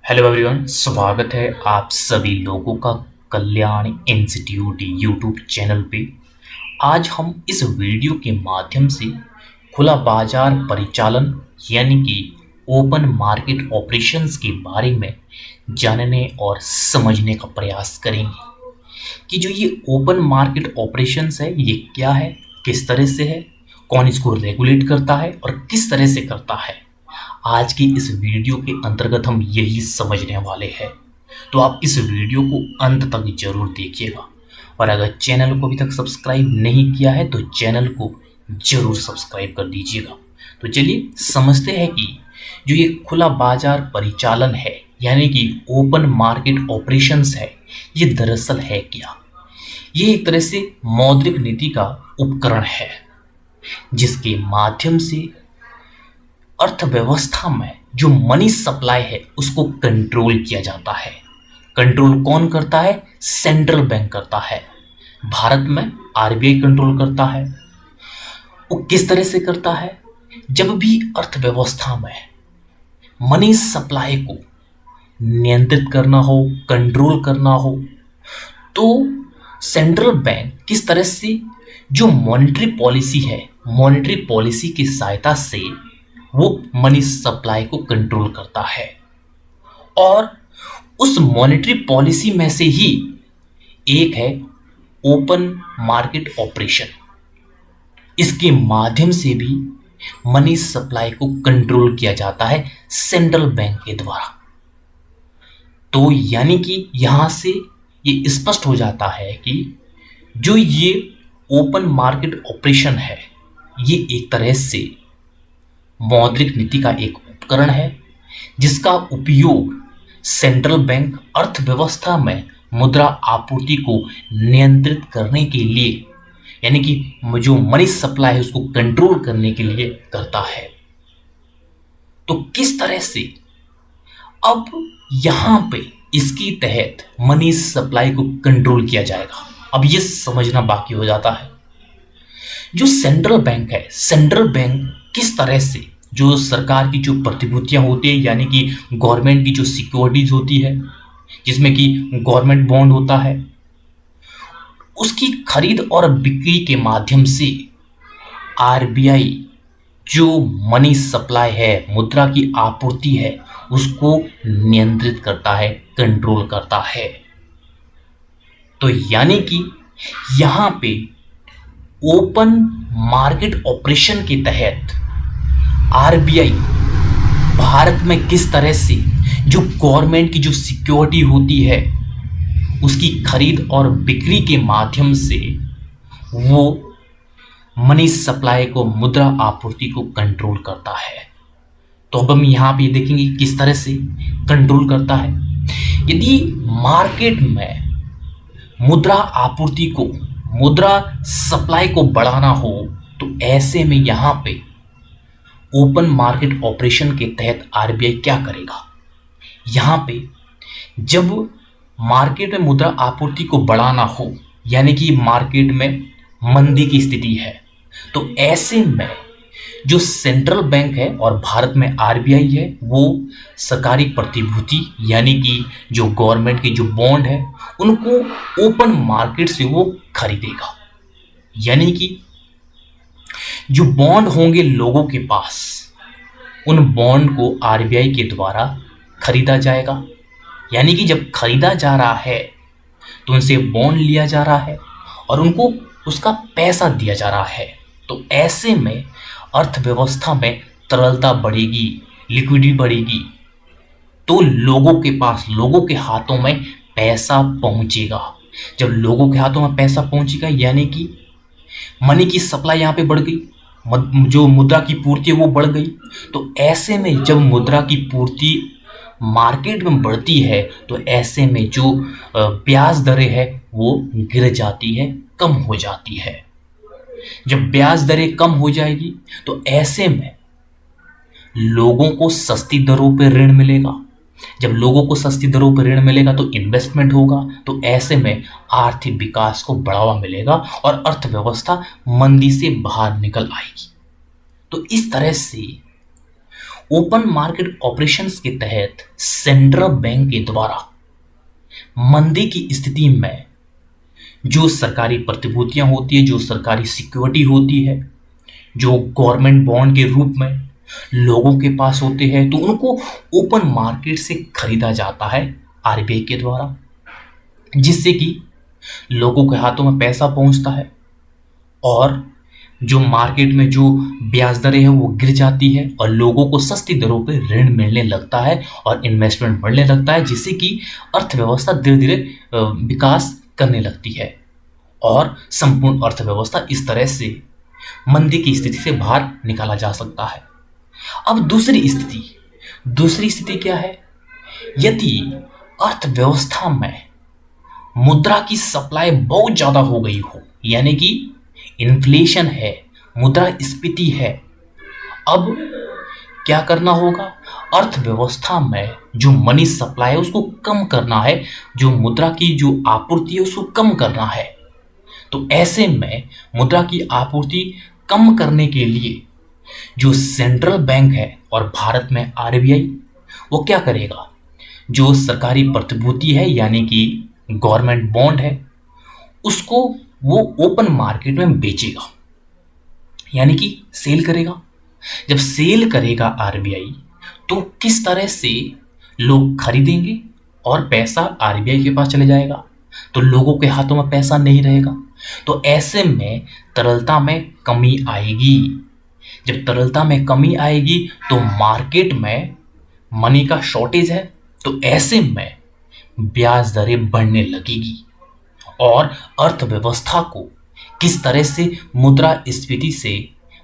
Hello everyone, स्वागत है आप सभी लोगों का कल्याण इंस्टीट्यूट यूट्यूब चैनल पे। आज हम इस वीडियो के माध्यम से खुला बाजार परिचालन यानी कि ओपन मार्केट ऑपरेशंस के बारे में जानने और समझने का प्रयास करेंगे कि जो ये ओपन मार्केट ऑपरेशंस है ये क्या है, किस तरह से है, कौन इसको रेगुलेट करता है और किस तरह से करता है। आज की इस वीडियो के अंतर्गत हम यही समझने वाले हैं। तो आप इस वीडियो को अंत तक जरूर देखिएगा और अगर चैनल को अभी तक सब्सक्राइब नहीं किया है तो चैनल को जरूर सब्सक्राइब कर दीजिएगा। तो चलिए समझते हैं कि जो ये खुला बाजार परिचालन है यानी कि ओपन मार्केट ऑपरेशंस है, ये दरअसल है क्या। ये एक तरह से मौद्रिक नीति का उपकरण है जिसके माध्यम से अर्थव्यवस्था में जो मनी सप्लाई है उसको कंट्रोल किया जाता है। कंट्रोल कौन करता है? सेंट्रल बैंक करता है। भारत में आरबीआई कंट्रोल करता है। वो किस तरह से करता है? जब भी अर्थव्यवस्था में मनी सप्लाई को नियंत्रित करना हो, कंट्रोल करना हो, तो सेंट्रल बैंक किस तरह से जो मॉनेटरी पॉलिसी है, मॉनेटरी पॉलिसी की सहायता से वो मनी सप्लाई को कंट्रोल करता है। और उस मॉनेटरी पॉलिसी में से ही एक है ओपन मार्केट ऑपरेशन। इसके माध्यम से भी मनी सप्लाई को कंट्रोल किया जाता है सेंट्रल बैंक के द्वारा। तो यानी कि यहां से ये स्पष्ट हो जाता है कि जो ये ओपन मार्केट ऑपरेशन है ये एक तरह से मौद्रिक नीति का एक उपकरण है जिसका उपयोग सेंट्रल बैंक अर्थव्यवस्था में मुद्रा आपूर्ति को नियंत्रित करने के लिए यानी कि जो मनी सप्लाई है उसको कंट्रोल करने के लिए करता है। तो किस तरह से अब यहां पे इसके तहत मनी सप्लाई को कंट्रोल किया जाएगा, अब ये समझना बाकी हो जाता है। जो सेंट्रल बैंक है, सेंट्रल बैंक किस तरह से जो सरकार की जो प्रतिभूतियां होती है यानी कि गवर्नमेंट की जो सिक्योरिटीज होती है जिसमें कि गवर्नमेंट बॉन्ड होता है, उसकी खरीद और बिक्री के माध्यम से आरबीआई जो मनी सप्लाई है, मुद्रा की आपूर्ति है, उसको नियंत्रित करता है, कंट्रोल करता है। तो यानी कि यहां पे ओपन मार्केट ऑपरेशन के तहत आरबीआई भारत में किस तरह से जो गवर्नमेंट की जो सिक्योरिटी होती है उसकी खरीद और बिक्री के माध्यम से वो मनी सप्लाई को, मुद्रा आपूर्ति को कंट्रोल करता है। तो अब हम यहाँ पे देखेंगे किस तरह से कंट्रोल करता है। यदि मार्केट में मुद्रा आपूर्ति को, मुद्रा सप्लाई को बढ़ाना हो तो ऐसे में यहाँ पे ओपन मार्केट ऑपरेशन के तहत आरबीआई क्या करेगा। यहाँ पे जब मार्केट में मुद्रा आपूर्ति को बढ़ाना हो यानी कि मार्केट में मंदी की स्थिति है तो ऐसे में जो सेंट्रल बैंक है और भारत में आरबीआई है वो सरकारी प्रतिभूति यानी कि जो गवर्नमेंट के जो बॉन्ड है उनको ओपन मार्केट से वो खरीदेगा। यानी कि जो बॉन्ड होंगे लोगों के पास, उन बॉन्ड को आरबीआई के द्वारा खरीदा जाएगा। यानी कि जब खरीदा जा रहा है तो उनसे बॉन्ड लिया जा रहा है और उनको उसका पैसा दिया जा रहा है। तो ऐसे में अर्थव्यवस्था में तरलता बढ़ेगी, लिक्विडिटी बढ़ेगी, तो लोगों के पास, लोगों के हाथों में पैसा पहुंचेगा। जब लोगों के हाथों में पैसा पहुंचेगा यानी कि मनी की सप्लाई यहाँ पे बढ़ गई, जो मुद्रा की पूर्ति है वो बढ़ गई। तो ऐसे में जब मुद्रा की पूर्ति मार्केट में बढ़ती है तो ऐसे में जो ब्याज दरें है वो गिर जाती है, कम हो जाती है। जब ब्याज दरें कम हो जाएगी तो ऐसे में लोगों को सस्ती दरों पर ऋण मिलेगा। जब लोगों को सस्ती दरों पर ऋण मिलेगा तो इन्वेस्टमेंट होगा, तो ऐसे में आर्थिक विकास को बढ़ावा मिलेगा और अर्थव्यवस्था मंदी से बाहर निकल आएगी। तो इस तरह से ओपन मार्केट ऑपरेशंस के तहत सेंट्रल बैंक के द्वारा मंदी की स्थिति में जो सरकारी प्रतिभूतियां होती है, जो सरकारी सिक्योरिटी होती है, जो गवर्नमेंट बॉन्ड के रूप में लोगों के पास होते हैं, तो उनको ओपन मार्केट से खरीदा जाता है आरबीआई के द्वारा, जिससे कि लोगों के हाथों में पैसा पहुंचता है और जो मार्केट में जो ब्याज दरें हैं वो गिर जाती है और लोगों को सस्ती दरों पे ऋण मिलने लगता है और इन्वेस्टमेंट बढ़ने लगता है, जिससे कि अर्थव्यवस्था धीरे धीरे विकास करने लगती है और संपूर्ण अर्थव्यवस्था इस तरह से मंदी की स्थिति से बाहर निकाला जा सकता है। अब दूसरी स्थिति क्या है? यदि अर्थव्यवस्था में मुद्रा की सप्लाई बहुत ज्यादा हो गई हो, यानी कि इन्फ्लेशन है, मुद्रास्फीति है, अब क्या करना होगा? अर्थव्यवस्था में जो मनी सप्लाई है उसको कम करना है, जो मुद्रा की जो आपूर्ति है उसको कम करना है। तो ऐसे में मुद्रा की आपूर्ति कम करने के लिए जो सेंट्रल बैंक है और भारत में आरबीआई, वो क्या करेगा? जो सरकारी प्रतिभूति है यानी कि गवर्नमेंट बॉन्ड है, उसको वो ओपन मार्केट में बेचेगा, यानी कि सेल करेगा। जब सेल करेगा आरबीआई, तो किस तरह से लोग खरीदेंगे और पैसा आरबीआई के पास चले जाएगा, तो लोगों के हाथों में पैसा नहीं रहेगा। तो ऐसे में तरलता में कमी आएगी। जब तरलता में कमी आएगी तो मार्केट में मनी का शॉर्टेज है, तो ऐसे में ब्याज दरें बढ़ने लगेगी और अर्थव्यवस्था को किस तरह से मुद्रास्फीति से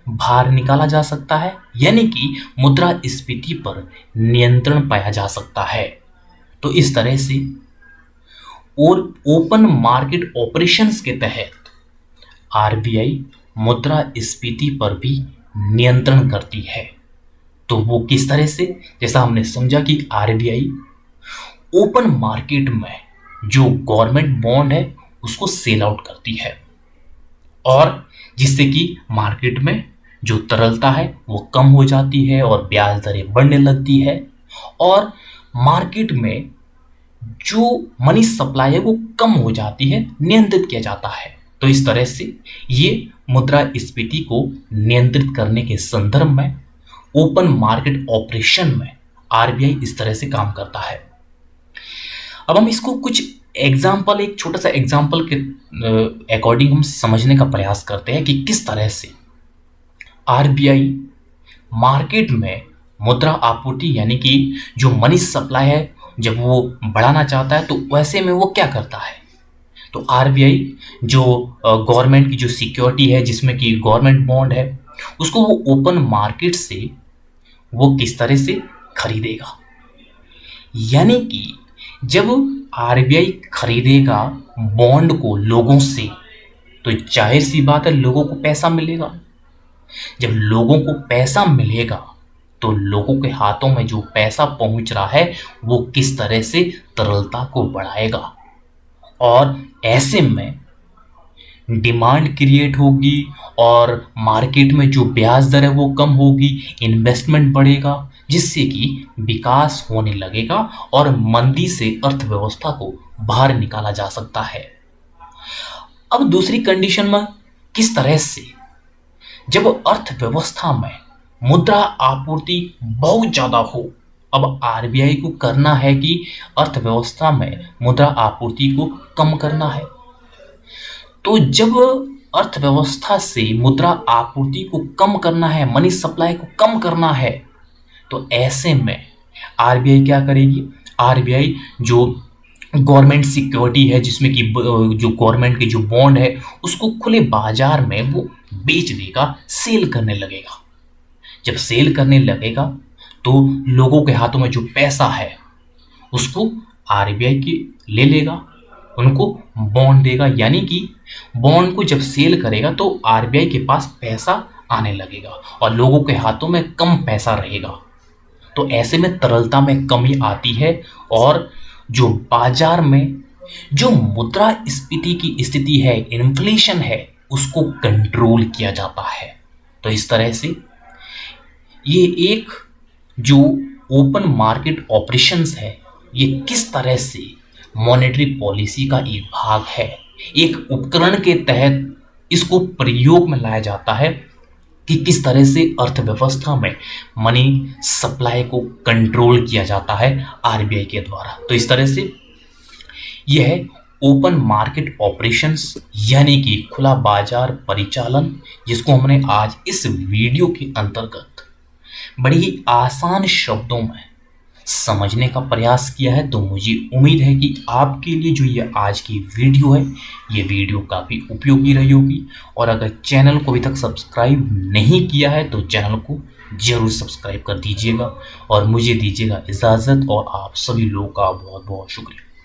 बाहर निकाला जा सकता है, यानी कि मुद्रास्फीति पर नियंत्रण पाया जा सकता है। तो इस तरह से और ओपन मार्केट ऑपरेशंस के तहत आरबीआई मुद्रास्फीति पर भी नियंत्रण करती है। तो वो किस तरह से? जैसा हमने समझा कि आरबीआई ओपन मार्केट में जो गवर्नमेंट बॉन्ड है उसको सेल आउट करती है और जिससे कि मार्केट में जो तरलता है वो कम हो जाती है और ब्याज दरें बढ़ने लगती है और मार्केट में जो मनी सप्लाई है वो कम हो जाती है, नियंत्रित किया जाता है। तो इस तरह से ये मुद्रास्फीति को नियंत्रित करने के संदर्भ में ओपन मार्केट ऑपरेशन में आरबीआई इस तरह से काम करता है। अब हम इसको कुछ एग्जाम्पल, एक छोटा सा एग्जाम्पल के अकॉर्डिंग हम समझने का प्रयास करते हैं कि किस तरह से आरबीआई मार्केट में मुद्रा आपूर्ति यानी कि जो मनी सप्लाई है जब वो बढ़ाना चाहता है तो वैसे में वो क्या करता है। तो आरबीआई जो गवर्नमेंट की जो सिक्योरिटी है जिसमें कि गवर्नमेंट बॉन्ड है उसको वो ओपन मार्केट से वो किस तरह से खरीदेगा, यानी कि जब आरबीआई खरीदेगा बॉन्ड को लोगों से तो जाहिर सी बात है लोगों को पैसा मिलेगा। जब लोगों को पैसा मिलेगा तो लोगों के हाथों में जो पैसा पहुंच रहा है वो किस तरह से तरलता को बढ़ाएगा और ऐसे में डिमांड क्रिएट होगी और मार्केट में जो ब्याज दर है वो कम होगी, इन्वेस्टमेंट बढ़ेगा, जिससे कि विकास होने लगेगा और मंदी से अर्थव्यवस्था को बाहर निकाला जा सकता है। अब दूसरी कंडीशन में किस तरह से, जब अर्थव्यवस्था में मुद्रा आपूर्ति बहुत ज्यादा हो, अब आरबीआई को करना है कि अर्थव्यवस्था में मुद्रा आपूर्ति को कम करना है। तो जब अर्थव्यवस्था से मुद्रा आपूर्ति को कम करना है, मनी सप्लाई को कम करना है, तो ऐसे में आरबीआई क्या करेगी? आरबीआई जो गवर्नमेंट सिक्योरिटी है जिसमें कि जो गवर्नमेंट के जो बॉन्ड है उसको खुले बाजार में वो बेच देगा, सेल करने लगेगा। जब सेल करने लगेगा तो लोगों के हाथों में जो पैसा है उसको आरबीआई की ले लेगा, उनको बॉन्ड देगा, यानी कि बॉन्ड को जब सेल करेगा तो आरबीआई के पास पैसा आने लगेगा और लोगों के हाथों में कम पैसा रहेगा। तो ऐसे में तरलता में कमी आती है और जो बाजार में जो मुद्रास्फीति की स्थिति है, इन्फ्लेशन है, उसको कंट्रोल किया जाता है। तो इस तरह से ये एक जो ओपन मार्केट ऑपरेशंस है, ये किस तरह से मॉनेटरी पॉलिसी का एक भाग है। एक उपकरण के तहत इसको प्रयोग में लाया जाता है कि किस तरह से अर्थव्यवस्था में मनी सप्लाई को कंट्रोल किया जाता है आरबीआई के द्वारा। तो इस तरह से यह ओपन मार्केट ऑपरेशंस यानी कि खुला बाजार परिचालन, जिसको हमने आज इस वीडियो के अंतर्गत बड़ी ही आसान शब्दों में समझने का प्रयास किया है। तो मुझे उम्मीद है कि आपके लिए जो ये आज की वीडियो है, ये वीडियो काफ़ी उपयोगी रही होगी। और अगर चैनल को अभी तक सब्सक्राइब नहीं किया है तो चैनल को जरूर सब्सक्राइब कर दीजिएगा और मुझे दीजिएगा इजाज़त। और आप सभी लोगों का बहुत बहुत शुक्रिया।